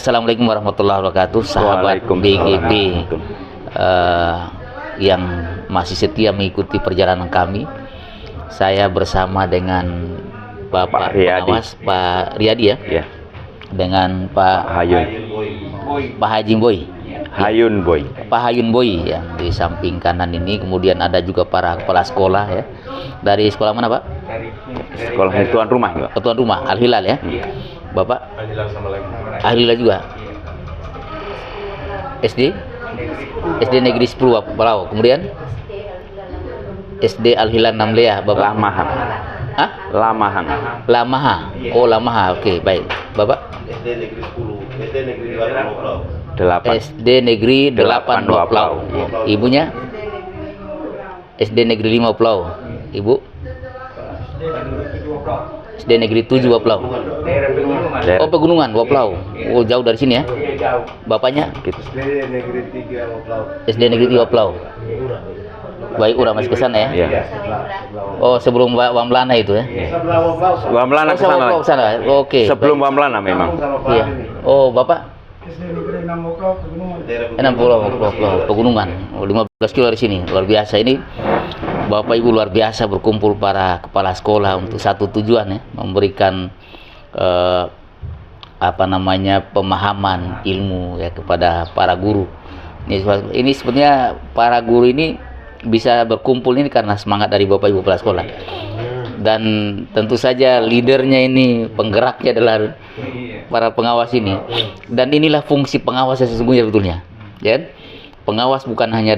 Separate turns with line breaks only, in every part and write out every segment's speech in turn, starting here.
Assalamualaikum warahmatullahi wabarakatuh, sahabat BGP yang masih setia mengikuti perjalanan kami. Saya bersama dengan Bapak Pengawas Pak Riyadi ya, dengan Pak Haji Boy. Pak Hayun Boy yang di samping kanan ini. Kemudian ada juga para kepala sekolah ya. Dari sekolah mana Pak?
Sekolah tuan rumah.
Tuan rumah Al Hilal ya. Bapak? Al Hilal juga. SD Negeri 10 Pulau. Kemudian SD Al Hilal Namlea Bapak?
Lamahan.
Hah? Lamaha. Oh, Lamaha. Oke, baik. Bapak?
SD Negeri 10, SD Negeri 8 Pulau.
SD Negeri 8 Pulau. Ibunya? SD Negeri 5 Pulau. Ibu? SD Negeri 7 Pulau. Oh, Pegunungan Pulau. Oh, jauh dari sini ya. Bapaknya?
SD Negeri 3 Pulau.
SD Negeri 3 Pulau. Baik, masih ke sana ya.
Iya.
Oh, sebelum Wamlana itu ya.
Wamlana ke sana.
Oke.
Sebelum Wamlana memang.
Iya. Oh, Bapak?
SD Negeri 6 Pulau Pegunungan.
6 Pulau Pegunungan. Oh, 15 kilo dari sini. Luar biasa ini. Bapak Ibu luar biasa berkumpul para kepala sekolah untuk satu tujuan ya, memberikan pemahaman ilmu ya kepada para guru. Ini sebenarnya para guru ini bisa berkumpul ini karena semangat dari Bapak Ibu kepala sekolah. Dan tentu saja leadernya ini, penggeraknya adalah para pengawas ini. Dan inilah fungsi pengawas sesungguhnya betulnya. Ya. Pengawas bukan hanya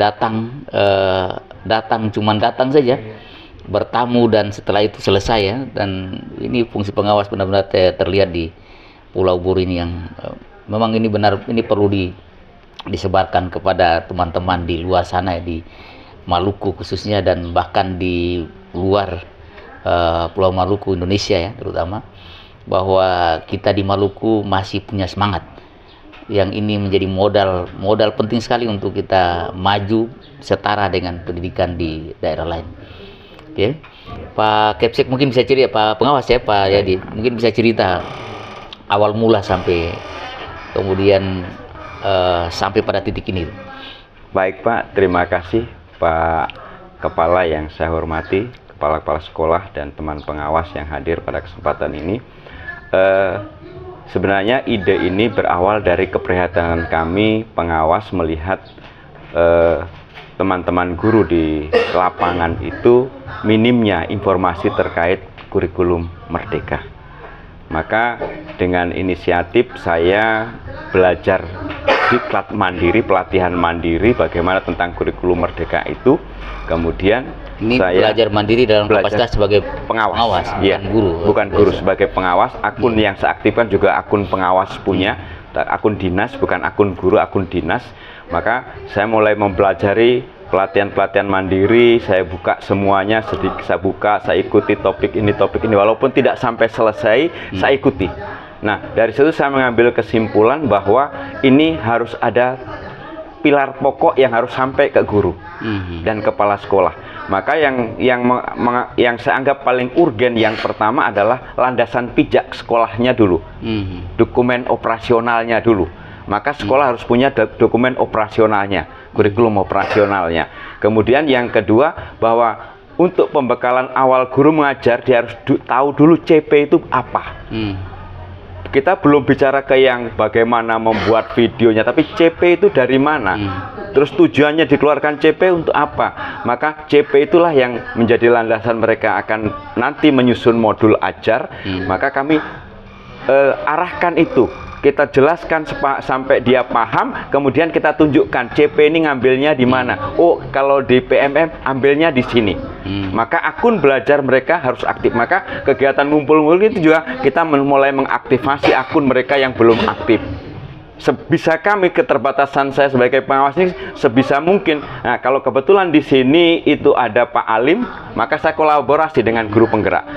cuman datang saja, bertamu dan setelah itu selesai ya. Dan ini fungsi pengawas benar-benar terlihat di Pulau Buru ini yang memang ini perlu disebarkan kepada teman-teman di luar sana ya, di Maluku khususnya dan bahkan di luar Pulau Maluku Indonesia ya terutama, bahwa kita di Maluku masih punya semangat yang ini menjadi modal penting sekali untuk kita maju setara dengan pendidikan di daerah lain. Oke. Pak Kepsek mungkin bisa cerita, Pak Pengawas ya, Pak Yadi mungkin bisa cerita awal mula sampai kemudian sampai pada titik ini.
Baik Pak, terima kasih Pak Kepala yang saya hormati, kepala-kepala sekolah dan teman pengawas yang hadir pada kesempatan ini. Sebenarnya ide ini berawal dari keprihatinan kami pengawas melihat teman-teman guru di lapangan itu minimnya informasi terkait kurikulum Merdeka. Maka dengan inisiatif saya belajar diklat mandiri, pelatihan mandiri bagaimana tentang kurikulum Merdeka itu. Kemudian
ini
saya
belajar mandiri dalam kapasitas sebagai pengawas
ya, bukan guru, sebagai pengawas. Akun yang saya aktifkan juga akun pengawas punya, akun dinas, bukan akun guru, akun dinas. Maka saya mulai mempelajari pelatihan mandiri, saya buka semuanya, saya ikuti topik ini, walaupun tidak sampai selesai, saya ikuti. Nah, dari situ saya mengambil kesimpulan bahwa ini harus ada pilar pokok yang harus sampai ke guru dan kepala sekolah. Maka yang saya anggap paling urgen yang pertama adalah landasan pijak sekolahnya dulu, dokumen operasionalnya dulu. Maka sekolah harus punya dokumen operasionalnya, kurikulum operasionalnya. Kemudian yang kedua, bahwa untuk pembekalan awal guru mengajar dia harus tahu dulu CP itu apa. Kita belum bicara ke yang bagaimana membuat videonya, tapi CP itu dari mana? Terus tujuannya dikeluarkan CP untuk apa? Maka CP itulah yang menjadi landasan mereka akan nanti menyusun modul ajar. Maka kami arahkan itu, kita jelaskan sampai dia paham, kemudian kita tunjukkan CP ini ngambilnya di mana. Oh, kalau di PMM ambilnya di sini. Maka akun belajar mereka harus aktif. Maka kegiatan ngumpul-ngumpul itu juga kita mulai mengaktifasi akun mereka yang belum aktif. Sebisa kami, keterbatasan saya sebagai pengawas ini sebisa mungkin. Nah, kalau kebetulan di sini itu ada Pak Alim, maka saya kolaborasi dengan guru penggerak.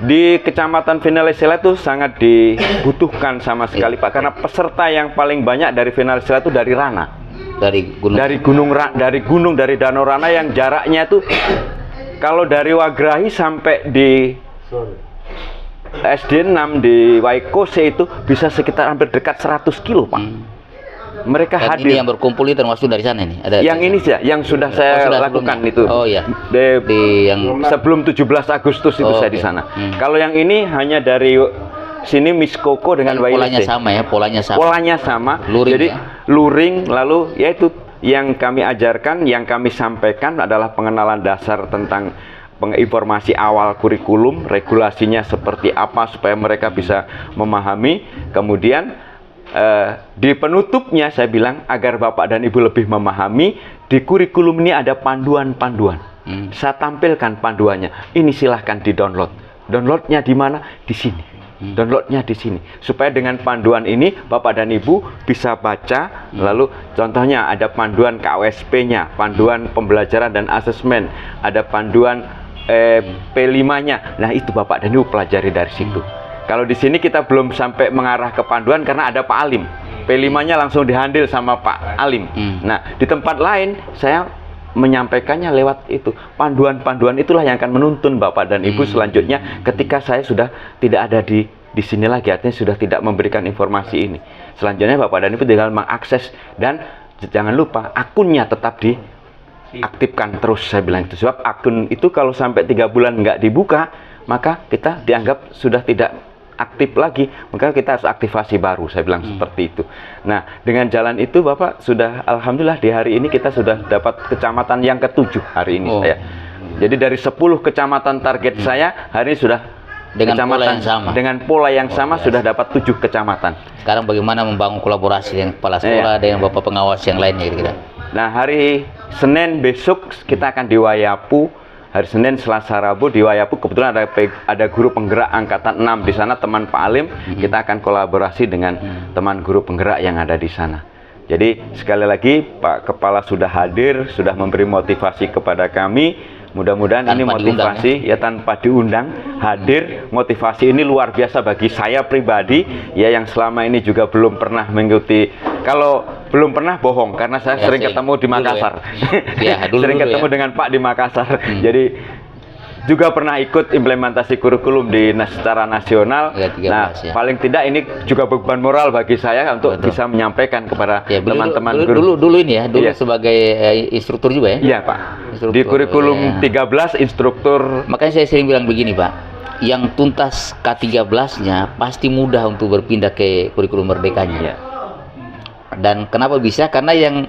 Di Kecamatan Finalisila itu sangat dibutuhkan sama sekali Pak, karena peserta yang paling banyak dari Finalisila itu dari Rana, dari Danau Rana yang jaraknya itu kalau dari Wagrahi sampai di SD 6 di Waikose itu bisa sekitar hampir dekat 100 kilo, Pak. Mereka
Dan
hadir.
ini yang berkumpul ini termasuk dari sana ini. Ada
Yang ini sih, yang sudah saya
sudah
lakukan
sebelumnya.
itu.
Oh iya.
Di
yang
sebelum 17 Agustus itu
Oh,
saya
oke.
di sana.
Hmm.
Kalau yang ini hanya dari sini Miss Koko dengan
polanya
Wailese.
sama ya, polanya sama.
Polanya sama.
Luring,
Jadi
ya?
luring, lalu yaitu yang kami ajarkan, yang kami sampaikan adalah pengenalan dasar tentang informasi awal kurikulum, regulasinya seperti apa supaya mereka bisa memahami. Kemudian di penutupnya saya bilang agar Bapak dan Ibu lebih memahami, di kurikulum ini ada panduan-panduan. Saya tampilkan panduannya. Ini silahkan di-download. Downloadnya di mana? Di sini. Downloadnya di sini. Supaya dengan panduan ini Bapak dan Ibu bisa baca. Lalu contohnya ada panduan KWSP-nya, panduan pembelajaran dan asesmen, ada panduan P5-nya. Nah, itu Bapak dan Ibu pelajari dari situ. Kalau di sini kita belum sampai mengarah ke panduan karena ada Pak Alim. P5-nya langsung dihandle sama Pak Alim. Nah, di tempat lain saya menyampaikannya lewat itu. Panduan-panduan itulah yang akan menuntun Bapak dan Ibu selanjutnya ketika saya sudah tidak ada di sini lagi, artinya sudah tidak memberikan informasi ini. Selanjutnya Bapak dan Ibu tinggal mengakses, dan jangan lupa akunnya tetap diaktifkan terus, saya bilang itu. Sebab akun itu kalau sampai 3 bulan nggak dibuka, maka kita dianggap sudah tidak aktif lagi, maka kita harus aktivasi baru, saya bilang seperti itu. Nah, dengan jalan itu Bapak sudah, alhamdulillah di hari ini kita sudah dapat kecamatan yang ke-7 hari ini saya. Jadi dari 10 kecamatan target saya, hari ini sudah
dengan pola yang sama.
Dengan pola yang sama sudah dapat 7 kecamatan.
Sekarang bagaimana membangun kolaborasi dengan kepala sekolah dengan Bapak pengawas yang lainnya kira-kira?
Nah, hari Senin besok kita akan di Wayapu. Hari Senin, Selasa, Rabu di Wayapu kebetulan ada guru penggerak angkatan 6 di sana, teman Pak Alim. Kita akan kolaborasi dengan teman guru penggerak yang ada di sana. Jadi sekali lagi Pak Kepala sudah hadir, sudah memberi motivasi kepada kami. Mudah-mudahan ini motivasi ya tanpa diundang, hadir. Motivasi ini luar biasa bagi saya pribadi ya, yang selama ini juga belum pernah mengikuti. Kalau belum pernah bohong, karena saya sering ketemu di Makassar. Sering ketemu dengan Pak di Makassar. Jadi juga pernah ikut implementasi kurikulum secara nasional. Nah, paling tidak ini juga beban moral bagi saya untuk bisa menyampaikan kepada teman-teman guru.
Dulu ini ya, sebagai instruktur juga ya?
Iya, Pak. Di kurikulum 13 instruktur.
Makanya saya sering bilang begini, Pak. Yang tuntas K13-nya pasti mudah untuk berpindah ke kurikulum merdekanya.
Iya.
Dan kenapa bisa? Karena yang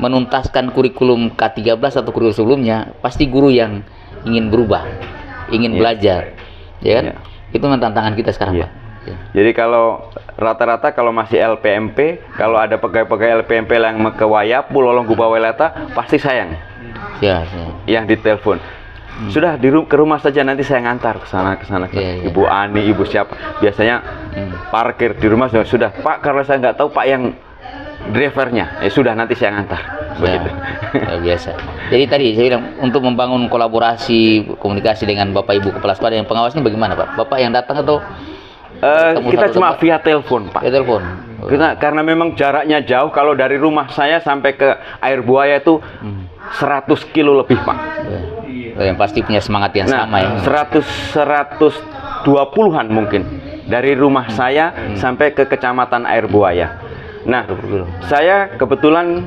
menuntaskan kurikulum K13 atau kurikulum sebelumnya pasti guru yang ingin berubah, ingin belajar, ya kan? Itu tantangan kita sekarang, Pak.
Jadi kalau rata-rata kalau masih LPMP, kalau ada pegawai-pegawai LPMP yang ke Wayapu, Lolong Guba Weleta, pasti sayang. Yang ditelepon. Sudah ke rumah saja, nanti saya ngantar ke sana. Ibu Ani, Ibu siapa? Biasanya parkir di rumah sudah. Pak, kalau saya nggak tahu Pak yang drivernya, sudah nanti saya ngantar. Begitu.
Biasa. Jadi tadi saya bilang untuk membangun kolaborasi komunikasi dengan Bapak Ibu kepala sekolah dan pengawasnya bagaimana, Pak? Bapak yang datang atau
kita cuma via telepon, Pak.
Via telepon.
Karena memang jaraknya jauh. Kalau dari rumah saya sampai ke Air Buaya itu 100 kilo lebih, Pak.
Yang pasti punya semangat yang sama ya.
120-an mungkin dari rumah saya sampai ke kecamatan Air Buaya. Nah, saya kebetulan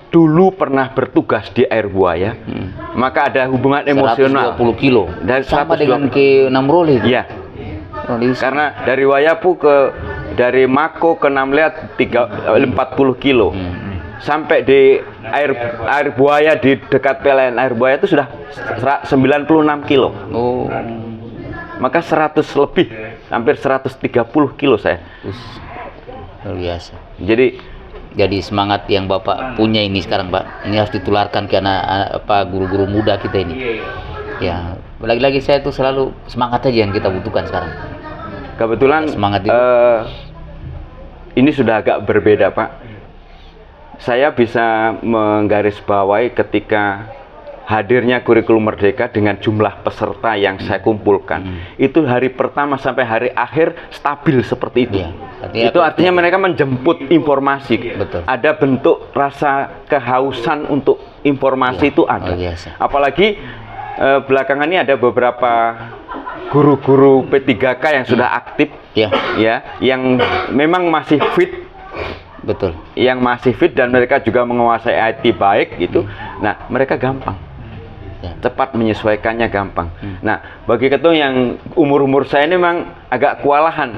dulu pernah bertugas di Air Buaya, maka ada hubungan emosional.
120 kilo.
Dari
sama dengan ke Namroli.
Iya. Karena dari Wayapu dari Mako ke Namliat 40 kilo. Sampai di air Buaya di dekat PLN Air Buaya itu sudah 96 kilo. Maka 100 lebih, hampir 130 kilo saya.
Luar biasa.
Jadi
semangat yang Bapak punya ini sekarang, Pak, ini harus ditularkan ke guru-guru muda kita ini. Ya, lagi-lagi saya tuh selalu semangat aja yang kita butuhkan sekarang.
Kebetulan
semangat itu.
Ini sudah agak berbeda, Pak. Saya bisa menggarisbawahi ketika hadirnya kurikulum merdeka dengan jumlah peserta yang saya kumpulkan. Itu hari pertama sampai hari akhir stabil seperti itu. Itu artinya mereka menjemput informasi.
Betul.
Ada bentuk rasa kehausan untuk informasi itu ada.
Biasa.
Apalagi belakangan ini ada beberapa guru-guru P3K yang sudah aktif,
Ya,
ya, yang memang masih fit,
betul.
dan mereka juga menguasai IT baik gitu. Nah, mereka gampang.
Ya.
Cepat menyesuaikannya gampang. Nah, bagi ketua yang umur-umur saya ini memang agak kewalahan.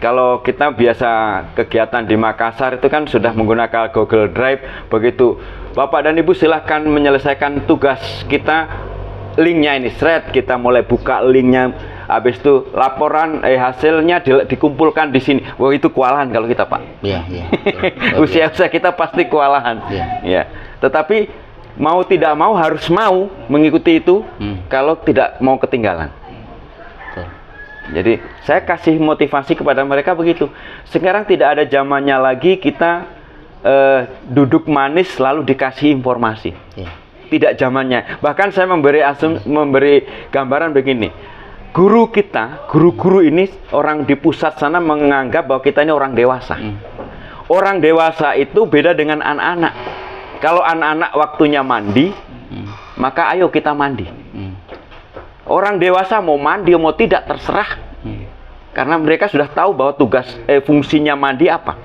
Kalau kita biasa kegiatan di Makassar itu kan sudah menggunakan Google Drive, begitu Bapak dan Ibu silahkan menyelesaikan tugas kita, linknya ini, thread, kita mulai buka linknya, habis itu laporan hasilnya dikumpulkan di sini. Wah, itu kewalahan kalau kita, Pak.
Iya, iya. betul.
Usia-usia kita pasti kewalahan.
Iya.
Ya. Tetapi mau tidak mau harus mau mengikuti itu kalau tidak mau ketinggalan.
Betul.
Jadi saya kasih motivasi kepada mereka begitu. Sekarang tidak ada zamannya lagi kita duduk manis lalu dikasih informasi.
Iya.
Tidak zamannya. Bahkan saya memberi gambaran begini. Guru-guru ini orang di pusat sana menganggap bahwa kita ini orang dewasa. Orang dewasa itu beda dengan anak-anak. Kalau anak-anak waktunya mandi, maka ayo kita mandi. Orang dewasa mau mandi mau tidak terserah. Karena mereka sudah tahu bahwa fungsinya mandi apa.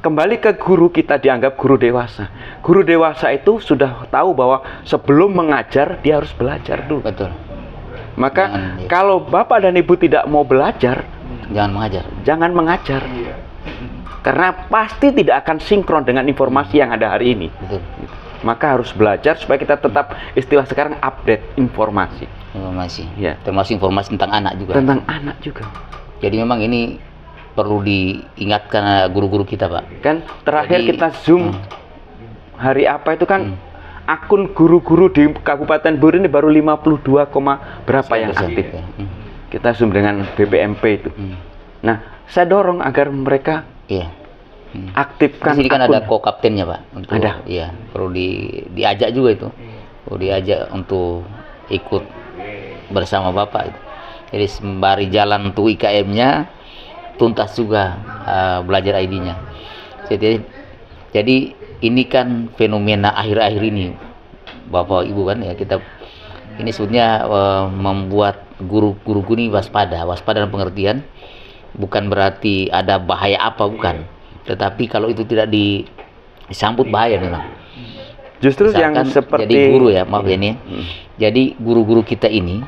Kembali ke guru, kita dianggap guru dewasa. Guru dewasa itu sudah tahu bahwa sebelum mengajar dia harus belajar dulu.
Betul.
Maka kalau Bapak dan Ibu tidak mau belajar,
Jangan mengajar.
jangan mengajar. Karena pasti tidak akan sinkron dengan informasi yang ada hari ini.
Betul.
Maka harus belajar supaya kita tetap, istilah sekarang, update informasi.
Informasi.
Ya.
Termasuk informasi tentang anak juga.
Tentang anak juga.
Jadi memang ini perlu diingatkan guru-guru kita, Pak.
Kan terakhir
Jadi,
kita Zoom hari apa itu kan akun guru-guru di Kabupaten Buru ini baru 52, berapa yang aktif.
Ya.
Kita Zoom dengan BPMP itu. Nah, saya dorong agar mereka
Iya.
aktifkan
Di sini kan
akun.
ada co-kaptennya, Pak. Untuk,
Ada.
Iya, perlu diajak juga itu. Perlu diajak untuk ikut bersama Bapak. Jadi sembari jalan untuk IKM-nya, tuntas juga belajar ID-nya. Jadi ini kan fenomena akhir-akhir ini, Bapak Ibu kan ya, kita ini sebetulnya membuat guru-guru ini waspada dalam pengertian bukan berarti ada bahaya apa, bukan, tetapi kalau itu tidak disambut bahaya memang.
Justru yang
Misalkan
seperti
jadi guru ya, maaf ya ini. Jadi guru-guru kita ini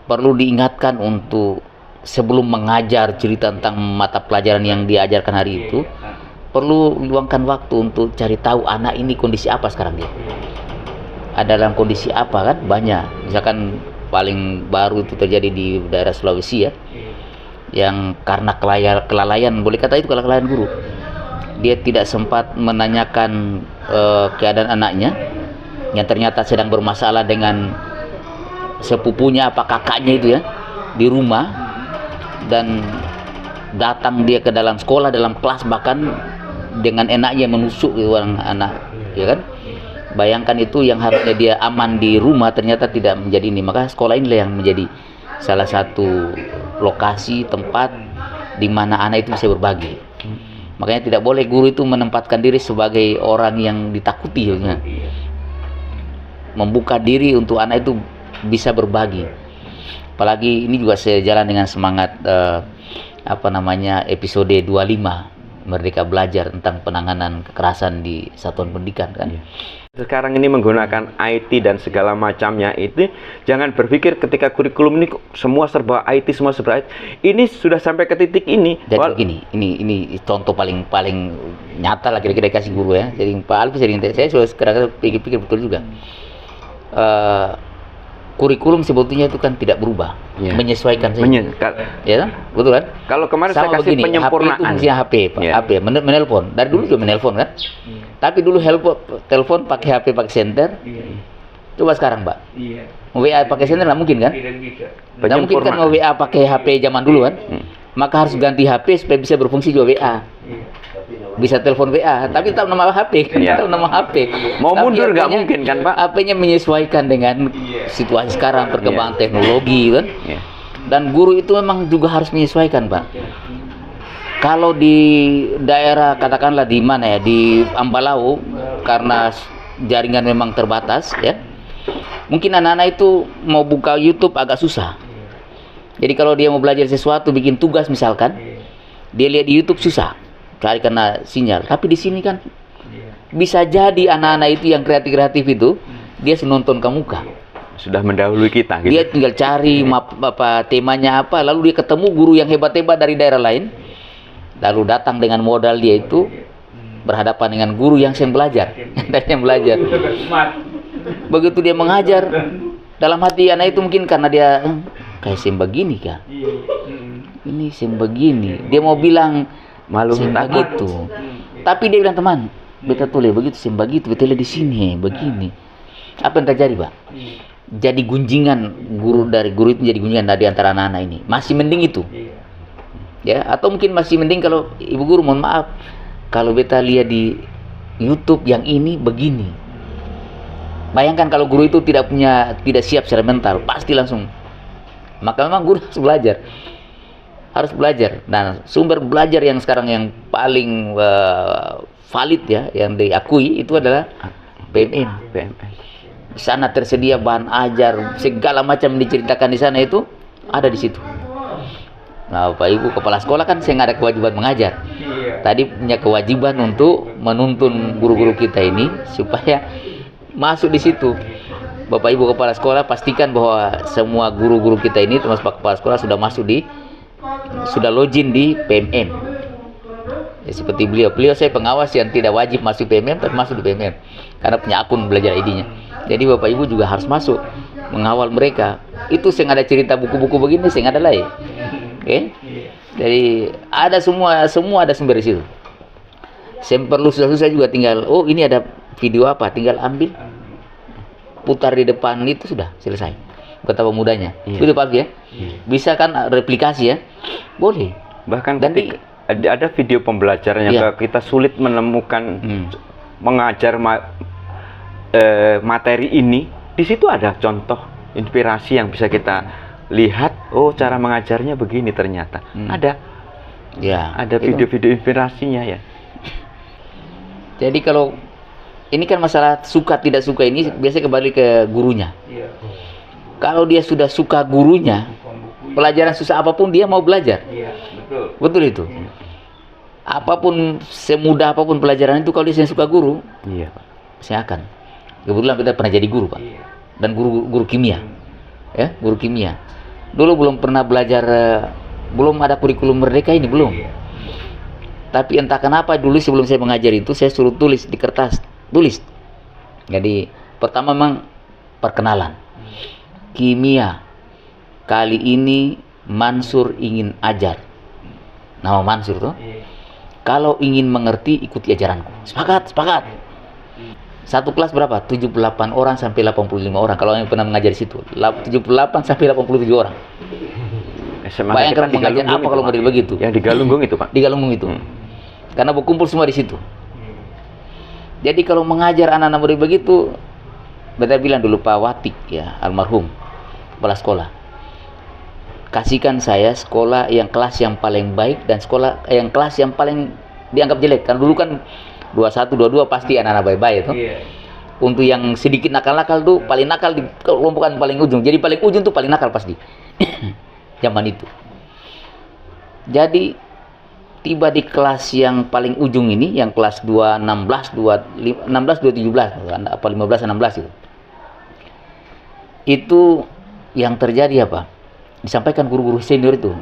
perlu diingatkan untuk sebelum mengajar cerita tentang mata pelajaran yang diajarkan hari itu, perlu luangkan waktu untuk cari tahu anak ini kondisi apa sekarang dia. Ada dalam kondisi apa kan? Banyak. Misalkan paling baru itu terjadi di daerah Sulawesi ya, yang karena kelalaian, boleh kata itu kelalaian guru. Dia tidak sempat menanyakan keadaan anaknya yang ternyata sedang bermasalah dengan sepupunya apa kakaknya itu ya di rumah, dan datang dia ke dalam sekolah, dalam kelas, bahkan dengan enaknya menusuk orang anak, ya kan? Bayangkan itu yang harusnya dia aman di rumah ternyata tidak menjadi ini. Maka sekolah inilah yang menjadi salah satu lokasi tempat di mana anak itu bisa berbagi. Makanya tidak boleh guru itu menempatkan diri sebagai orang yang ditakuti, ya. Membuka diri untuk anak itu bisa berbagi. Apalagi ini juga sejalan dengan semangat episode 25 Merdeka Belajar tentang penanganan kekerasan di satuan pendidikan kan.
Sekarang ini menggunakan IT dan segala macamnya, itu jangan berpikir ketika kurikulum ini semua serba IT, semua serba IT. Ini sudah sampai ke titik ini.
Jadi begini, ini contoh paling nyata lah kira-kira kasih guru ya. Jadi Pak Alfi saya sudah sekarang pikir-pikir betul juga. Kurikulum sebetulnya itu kan tidak berubah, menyesuaikan saja. Ya kan? Betul kan?
Kalau kemarin
sama
saya kasih
begini,
penyempurnaan.
HP itu fungsinya HP, Pak. HP, menelpon. Dari dulu juga menelpon kan? Tapi dulu telepon pakai HP, pakai senter. Coba sekarang, Pak. WA pakai senter nggak mungkin kan? Nggak mungkin kan WA pakai HP zaman dulu kan? Maka harus ganti HP supaya bisa berfungsi juga WA. Bisa telepon WA, tapi tetap nama HP, tetap nama HP.
Mau
Tapi
mundur nggak
HP-nya,
mungkin kan, Pak?
HP-nya menyesuaikan dengan situasi sekarang, perkembangan teknologi kan. Dan guru itu memang juga harus menyesuaikan, Pak. Kalau di daerah katakanlah di mana ya, di Ambalau, karena jaringan memang terbatas ya, Mungkin anak-anak itu mau buka YouTube agak susah. Jadi kalau dia mau belajar sesuatu, bikin tugas misalkan, dia lihat di YouTube susah, cari karena sinyal. Tapi di sini kan bisa jadi anak-anak itu yang kreatif itu, dia nonton ke muka.
Sudah mendahului kita gitu.
Dia tinggal cari temanya apa, lalu dia ketemu guru yang hebat-hebat dari daerah lain, lalu datang dengan modal dia itu berhadapan dengan guru yang sedang belajar. Begitu dia mengajar, dalam hati anak itu mungkin karena dia kayak sem begini kan, ini sem begini, dia mau bilang
Malu
sem begitu, tapi dia bilang teman, beta tulis begitu sem begitu, beta lihat di sini begini. Apa yang terjadi, Pak? Jadi gunjingan guru itu jadi gunjingan dari antara anak-anak ini. Masih mending itu, ya, atau mungkin masih mending kalau ibu guru, mohon maaf, kalau beta lihat di YouTube yang ini begini. Bayangkan kalau guru itu tidak siap secara mental, pasti langsung. Maka memang guru harus belajar. Nah, sumber belajar yang sekarang yang paling valid ya, yang diakui itu adalah PMM. Di sana tersedia bahan ajar, segala macam diceritakan di sana itu ada di situ. Nah, Bapak Ibu kepala sekolah kan saya nggak ada kewajiban mengajar. Tadi punya kewajiban untuk menuntun guru-guru kita ini supaya masuk di situ. Bapak Ibu kepala sekolah pastikan bahwa semua guru-guru kita ini termasuk Pak kepala sekolah sudah login di PMM. Ya, seperti beliau saya pengawas yang tidak wajib masuk PMM tapi masuk di PMM karena punya akun belajar ID-nya. Jadi Bapak Ibu juga harus masuk mengawal mereka. Itu saya ada cerita buku-buku begini saya ada lah ya. Oke? Jadi ada semua ada sumber di situ. Saya perlu susah-susah juga tinggal ini ada video apa, tinggal ambil putar di depan itu sudah selesai. Betapa mudahnya. Itu Pak ya. Bisa kan replikasi ya? Boleh.
Bahkan ada video pembelajaran yang kita sulit menemukan mengajar materi ini. Di situ ada contoh inspirasi yang bisa kita lihat. Oh, cara mengajarnya begini ternyata. Ada video-video inspirasinya ya.
Jadi kalau ini kan masalah suka tidak suka ini biasanya kembali ke gurunya. Kalau dia sudah suka gurunya, pelajaran susah apapun dia mau belajar. Betul itu. Apapun semudah apapun pelajaran itu kalau dia suka guru, saya akan. Kebetulan kita pernah jadi guru, Pak. Dan guru kimia. Ya, guru kimia. Dulu belum pernah belajar, belum ada kurikulum merdeka ini belum. Tapi entah kenapa dulu sebelum saya mengajar itu saya suruh tulis di kertas. Tulis. Jadi pertama memang perkenalan. Kimia. Kali ini Mansur ingin ajar. Nama Mansur tuh. Kalau ingin mengerti ikuti ajaranku. Sepakat. Satu kelas berapa? 78 orang sampai 85 orang. Kalau yang pernah mengajar di situ. 78 sampai 87 orang. Bayangkan mengajar apa kalau model begitu?
Yang di Galunggung itu, Pak.
Di Galunggung itu. Karena berkumpul semua di situ. Jadi kalau mengajar anak-anak murid begitu, beta bilang dulu Pak Watik ya, almarhum kepala sekolah. Kasihkan saya sekolah yang kelas yang paling baik dan sekolah yang kelas yang paling dianggap jelek. Kan dulu kan 21, 22 pasti anak-anak baik-baik itu. Untuk yang sedikit nakal-nakal tuh paling nakal di kelompokan paling ujung. Jadi paling ujung tuh paling nakal pasti. Zaman itu. Jadi tiba di kelas yang paling ujung ini, yang kelas 216, 217, apa 15, 16 itu. Itu yang terjadi apa? Disampaikan guru-guru senior itu.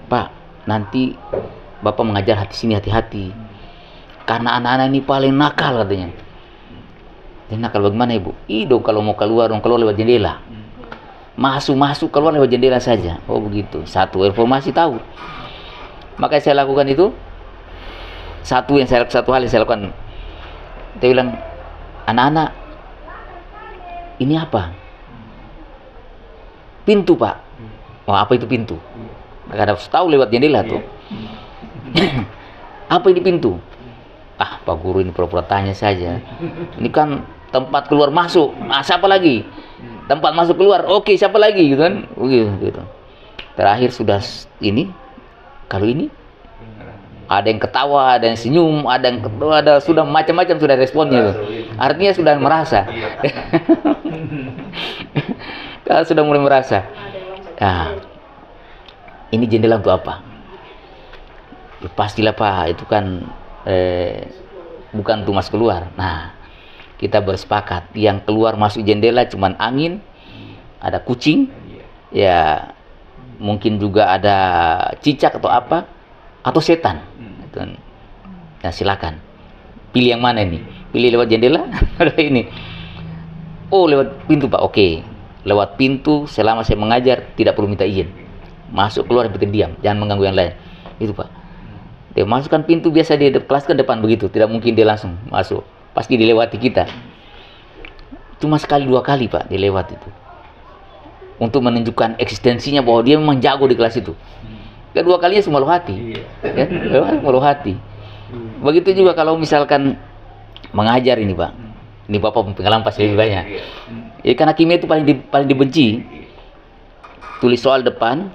Pak, nanti Bapak mengajar sini hati-hati. Karena anak-anak ini paling nakal katanya. Jadi nakal bagaimana Ibu? Kalau mau keluar lewat jendela. Masuk keluar lewat jendela saja. Oh begitu. Satu informasi tahu. Maka saya lakukan itu. Satu hal yang saya lakukan. Dia bilang, anak-anak, ini apa? Pintu, Pak. Oh, apa itu pintu? Maka harus tahu lewat jendela tuh. Apa ini pintu? Ah, Pak Guru ini pura-pura tanya saja. Ini kan tempat keluar masuk. Ah, siapa lagi? Tempat masuk keluar. Oke, siapa lagi gitu kan? Gitu. Terakhir sudah ini. Kalau ini Ada yang ketawa, ada yang senyum, ada yang ketawa, ada sudah macam-macam sudah responnya tuh. Artinya sudah merasa. Kalau sudah mulai merasa. Nah, ini jendela untuk apa? Ya, pastilah Pak, itu kan bukan untuk mas keluar. Nah, kita bersepakat yang keluar masuk jendela cuman angin, ada kucing, ya mungkin juga ada cicak atau apa, atau setan. Nah, silakan pilih yang mana ini, pilih lewat jendela atau ini. Oh, lewat pintu Pak. Oke, lewat pintu selama saya mengajar tidak perlu minta izin, masuk keluar bikin diam, jangan mengganggu yang lain. Itu Pak, dia masukkan pintu biasa di kelas ke depan begitu, tidak mungkin dia langsung masuk, pasti dilewati kita. Cuma sekali dua kali Pak dilewati itu, untuk menunjukkan eksistensinya bahwa dia memang jago di kelas itu. Kedua kalinya semua malu hati, ya, malu hati. Begitu juga kalau misalkan mengajar ini Pak, ini Bapak pengalaman pasti lebih banyak. Ya, karena kimia itu paling dibenci. Tulis soal depan,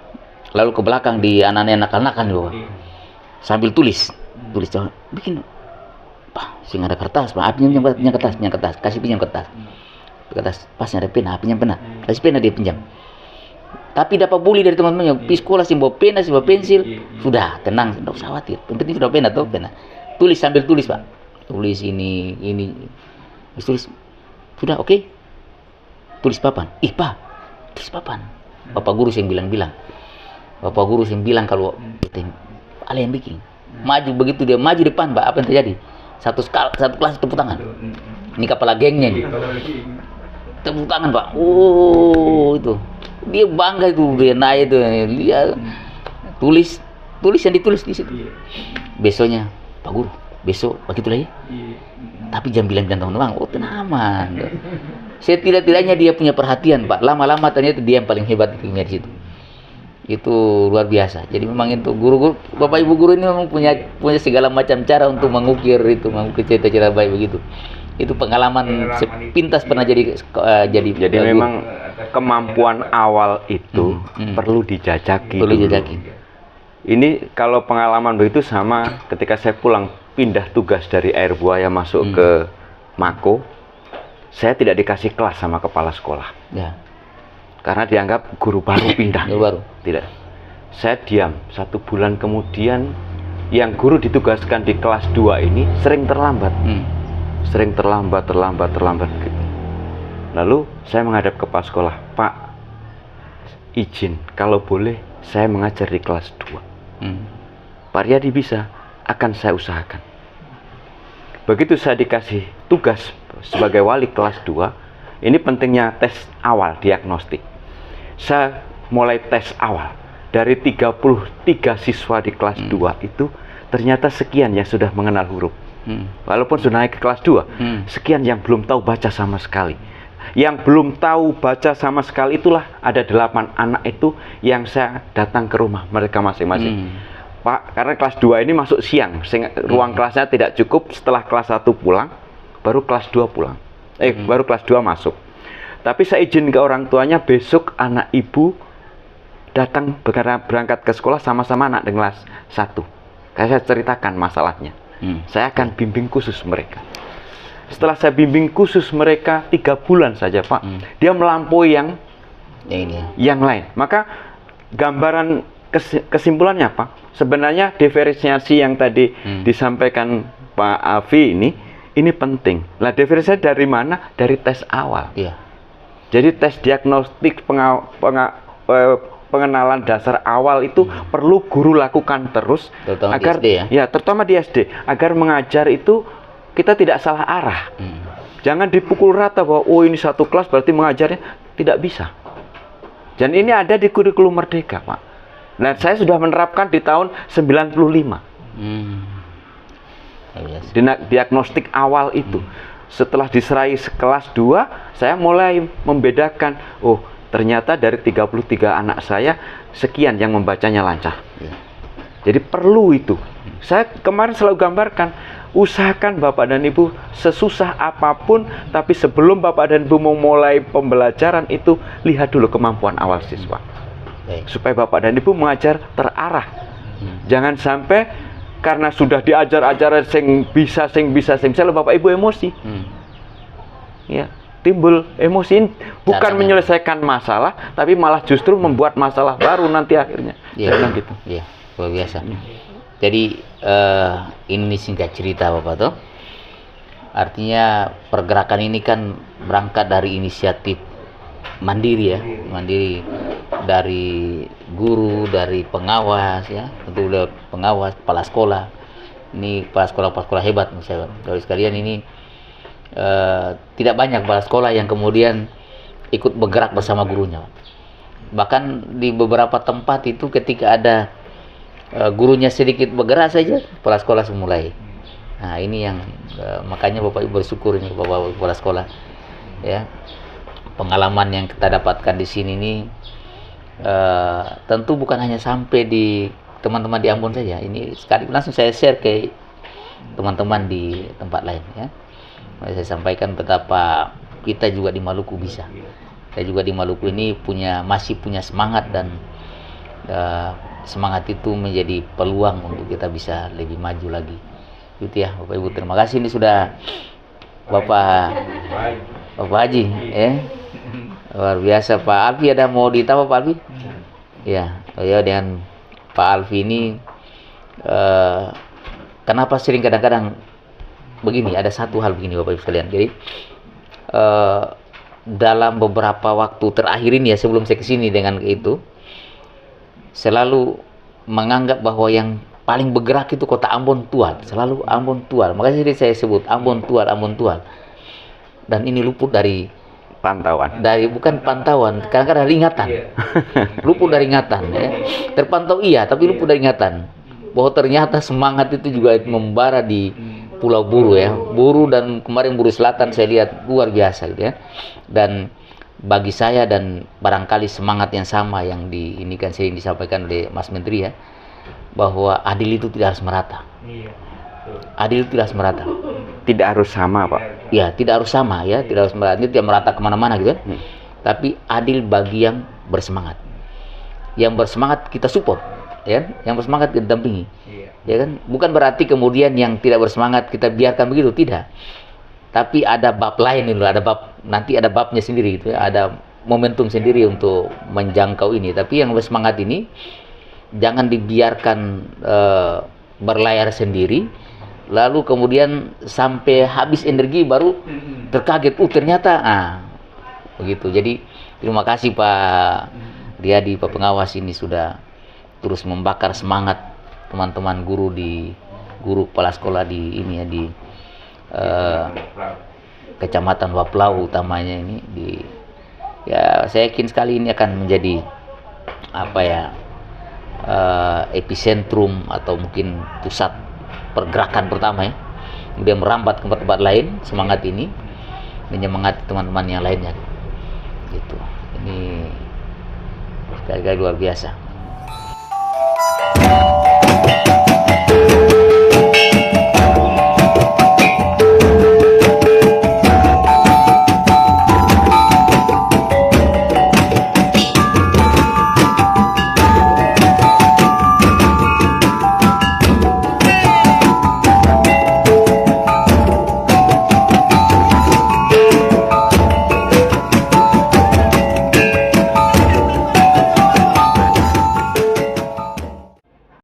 lalu ke belakang di anak-anak nakal-nakal nih Bapak. Sambil tulis soal, bikin Pak, sing ada kertas Pak, pinjam kertas, kasih pinjam kertas. Kertas, pasnya ada pena, pinjam pena, kasih pena dia pinjam. Tapi dapat bully dari teman-temannya, pergi sekolah sih bawa pena, sih bawa pensil. Sudah, tenang, tidak usah khawatir. Penting sudah pena tuh, pena. Tulis sambil tulis Pak. Tulis ini. Tulis. Sudah, oke. Tulis papan. Ih Pak, tulis papan. Bapak guru yang bilang. Bapak guru yang bilang kalau ada yang bikin. Maju begitu dia maju depan Pak, apa yang terjadi? Satu kelas tepuk tangan. Ini kepala gengnya nih. Tepuk tangan Pak. Oh, itu. Dia bangga itu, dia naik itu, dia tulis yang ditulis di situ. Besoknya, Pak Guru, besok begitu lagi. Tapi jangan bilang teman-teman, oh tenang aman. Setidak-tidaknya dia punya perhatian Pak. Lama-lama ternyata dia yang paling hebat di situ. Itu luar biasa. Jadi memang itu guru-guru, Bapak Ibu guru ini memang punya segala macam cara untuk mengukir cita-cita baik begitu. Itu pengalaman sepintas pernah jadi
memang kemampuan awal itu perlu dijajaki. Ini kalau pengalaman begitu sama ketika saya pulang pindah tugas dari Air Buaya masuk ke Mako, saya tidak dikasih kelas sama kepala sekolah. Ya. Karena dianggap guru baru pindah. Guru baru. Tidak. Saya diam 1 bulan kemudian yang guru ditugaskan di kelas 2 ini sering terlambat. Sering terlambat gitu. Lalu saya menghadap ke kepala sekolah, Pak, izin kalau boleh saya mengajar di kelas 2. Pak Riyadi bisa, akan saya usahakan. Begitu saya dikasih tugas sebagai wali kelas 2, ini pentingnya tes awal diagnostik. Saya mulai tes awal dari 33 siswa di kelas 2 itu ternyata sekian yang sudah mengenal huruf. Walaupun sudah naik ke kelas 2, sekian yang belum tahu baca sama sekali. Yang belum tahu baca sama sekali itulah ada 8 anak itu yang saya datang ke rumah mereka masing-masing. Pak, karena kelas 2 ini masuk siang, ruang kelasnya tidak cukup. Setelah kelas 1 pulang, baru kelas 2 pulang. Baru kelas 2 masuk. Tapi saya izin ke orang tuanya, besok anak ibu datang berangkat ke sekolah sama-sama anak di kelas 1. Saya ceritakan masalahnya. Saya akan bimbing khusus mereka. Setelah saya bimbing khusus mereka 3 bulan saja Pak, dia melampaui yang lain. Maka gambaran kesimpulannya apa? Sebenarnya diferensiasi yang tadi disampaikan Pak Afi ini penting. Lah diferensiasi dari mana? Dari tes awal. Iya. Jadi tes diagnostik pengenalan dasar awal itu perlu guru lakukan terus, terutama agar di SD, terutama di SD, agar mengajar itu kita tidak salah arah. Jangan dipukul rata bahwa oh ini satu kelas berarti mengajarnya, tidak bisa. Dan ini ada di kurikulum Merdeka, Pak. Nah, saya sudah menerapkan di tahun 95. Diagnostik awal itu. Setelah diserai kelas 2, saya mulai membedakan, oh ternyata dari 33 anak saya, sekian yang membacanya lancar. Jadi perlu itu. Saya kemarin selalu gambarkan, usahakan Bapak dan Ibu sesusah apapun, tapi sebelum Bapak dan Ibu memulai pembelajaran itu, lihat dulu kemampuan awal siswa. Supaya Bapak dan Ibu mengajar terarah. Jangan sampai karena sudah diajar-ajar sing bisa, misalnya bapak ibu emosi, ya timbul emosi, bukan
Caranya.
menyelesaikan masalah, tapi malah justru membuat masalah baru nanti akhirnya.
Iya,
Jangan gitu.
iya, luar biasa. Jadi ini singkat cerita Bapak toh. Artinya pergerakan ini kan berangkat dari inisiatif mandiri ya, mandiri dari guru, dari pengawas ya, tentu dari pengawas, kepala sekolah. Ini kepala sekolah hebat menurut saya. Dari sekalian ini tidak banyak kepala sekolah yang kemudian ikut bergerak bersama gurunya. Bahkan di beberapa tempat itu ketika ada gurunya sedikit bergerak saja, kepala sekolah semulai. Nah ini yang makanya Bapak Ibu bersyukur ini Bapak kepala sekolah ya, pengalaman yang kita dapatkan di sini ini tentu bukan hanya sampai di teman-teman di Ambon saja, ini sekali langsung saya share ke teman-teman di tempat lain ya. Saya sampaikan betapa kita juga di Maluku bisa, saya juga di Maluku ini masih punya semangat, dan semangat itu menjadi peluang untuk kita bisa lebih maju lagi. Itu ya Bapak Ibu, terima kasih. Ini sudah Bapak Haji ya, luar biasa. Pak Alfi ada mau ditambah Pak Alfi? Ya, dengan Pak Alfi ini kenapa sering kadang-kadang begini, ada satu hal begini Bapak Ibu sekalian. Jadi dalam beberapa waktu terakhir ini ya, sebelum saya kesini dengan itu, selalu menganggap bahwa yang paling bergerak itu kota Ambon Tual, selalu Ambon Tual. Makanya saya sebut Ambon Tual, Ambon Tual. Dan ini luput dari
Pantauan.
bukan pantauan, kadang-kadang dari ingatan. Luput dari ingatan ya. Terpantau iya, tapi luput dari ingatan. Bahwa ternyata semangat itu juga membara di Pulau Buru ya. Buru, dan kemarin Buru Selatan saya lihat luar biasa gitu ya. Dan bagi saya, dan barangkali semangat yang sama yang ini kan sering disampaikan oleh Mas Menteri ya, bahwa adil itu tidak harus merata. Adil itu tidak harus merata.
Tidak harus sama, Pak.
Ya, tidak harus sama ya, tidak harus merata. Ini tidak merata kemana-mana gitu ya. Tapi adil bagi yang bersemangat. Yang bersemangat kita support, ya. Yang bersemangat kita dampingi, ya kan. Bukan berarti kemudian yang tidak bersemangat kita biarkan begitu, tidak. Tapi ada bab lain ini, nanti ada babnya sendiri gitu ya. Ada momentum sendiri untuk menjangkau ini. Tapi yang bersemangat ini jangan dibiarkan berlayar sendiri, lalu kemudian sampai habis energi baru terkaget, ternyata begitu. Jadi terima kasih Pak Riyadi, Pak Pengawas, ini sudah terus membakar semangat teman-teman guru kepala sekolah di ini ya, di Kecamatan Waplau utamanya ini ya, saya yakin sekali ini akan menjadi epicentrum atau mungkin pusat pergerakan pertama ya, kemudian merambat ke tempat lain. Semangat ini menyemangati teman-teman yang lainnya gitu. Ini sekali-kali luar biasa.